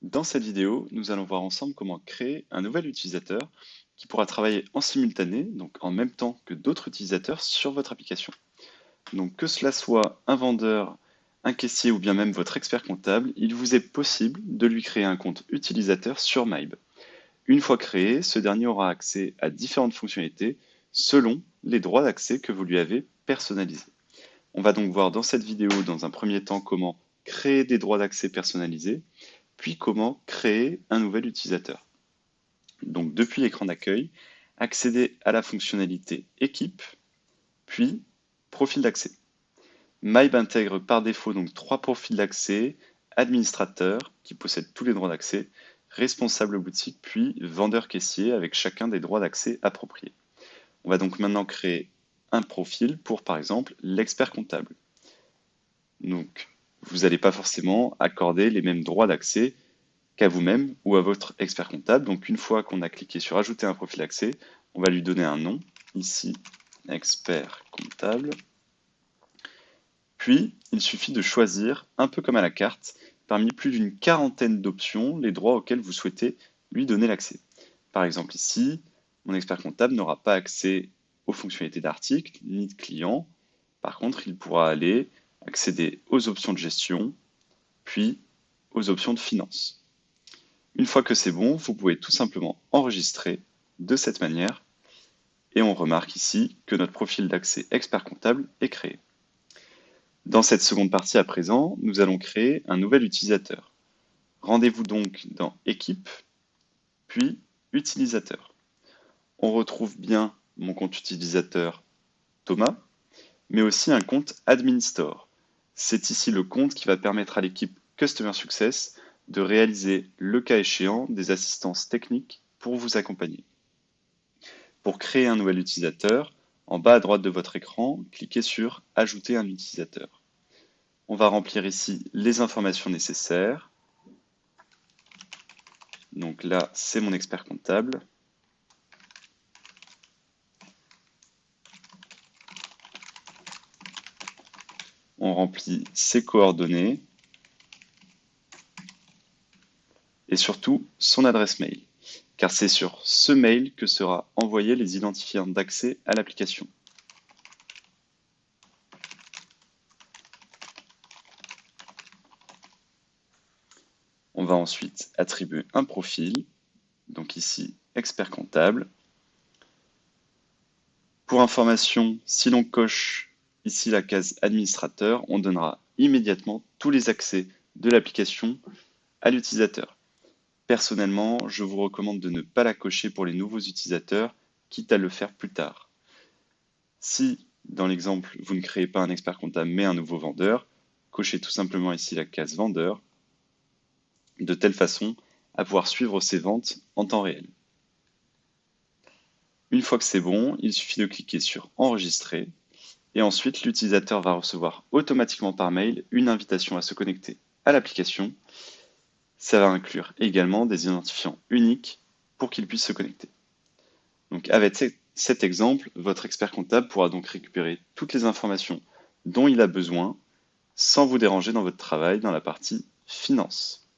Dans cette vidéo, nous allons voir ensemble comment créer un nouvel utilisateur qui pourra travailler en simultané, donc en même temps que d'autres utilisateurs sur votre application. Donc que cela soit un vendeur, un caissier ou bien même votre expert comptable, il vous est possible de lui créer un compte utilisateur sur Mybe. Une fois créé, ce dernier aura accès à différentes fonctionnalités selon les droits d'accès que vous lui avez personnalisés. On va donc voir dans cette vidéo, dans un premier temps, comment créer des droits d'accès personnalisés, puis comment créer un nouvel utilisateur. Donc depuis l'écran d'accueil, accédez à la fonctionnalité Équipe, puis Profil d'accès. Mybe intègre par défaut donc trois profils d'accès: administrateur, qui possède tous les droits d'accès, responsable boutique, puis vendeur caissier avec chacun des droits d'accès appropriés. On va donc maintenant créer un profil pour, par exemple, l'expert comptable. Donc, vous n'allez pas forcément accorder les mêmes droits d'accès qu'à vous-même ou à votre expert comptable. Donc, une fois qu'on a cliqué sur Ajouter un profil d'accès, on va lui donner un nom, ici expert comptable. Puis, il suffit de choisir, un peu comme à la carte, parmi plus d'une quarantaine d'options, les droits auxquels vous souhaitez lui donner l'accès. Par exemple, ici, mon expert comptable n'aura pas accès aux fonctionnalités d'article ni de client. Par contre, il pourra aller accéder aux options de gestion, puis aux options de finance. Une fois que c'est bon, vous pouvez tout simplement enregistrer de cette manière et on remarque ici que notre profil d'accès expert comptable est créé. Dans cette seconde partie à présent, nous allons créer un nouvel utilisateur. Rendez-vous donc dans Équipe, puis Utilisateur. On retrouve bien mon compte utilisateur Thomas, mais aussi un compte Admin-Store. C'est ici le compte qui va permettre à l'équipe Customer Success de réaliser, le cas échéant, des assistances techniques pour vous accompagner. Pour créer un nouvel utilisateur, en bas à droite de votre écran, cliquez sur Ajouter un utilisateur. On va remplir ici les informations nécessaires. Donc là, c'est mon expert comptable. On remplit ses coordonnées et surtout son adresse mail, car c'est sur ce mail que sera envoyé les identifiants d'accès à l'application. On va ensuite attribuer un profil, donc ici expert comptable. Pour information, si l'on coche ici la case administrateur, on donnera immédiatement tous les accès de l'application à l'utilisateur. Personnellement, je vous recommande de ne pas la cocher pour les nouveaux utilisateurs, quitte à le faire plus tard. Si, dans l'exemple, vous ne créez pas un expert comptable mais un nouveau vendeur, cochez tout simplement ici la case vendeur, de telle façon à pouvoir suivre ses ventes en temps réel. Une fois que c'est bon, il suffit de cliquer sur Enregistrer et ensuite l'utilisateur va recevoir automatiquement par mail une invitation à se connecter à l'application. Ça va inclure également des identifiants uniques pour qu'il puisse se connecter. Donc avec cet exemple, votre expert comptable pourra donc récupérer toutes les informations dont il a besoin sans vous déranger dans votre travail dans la partie finance.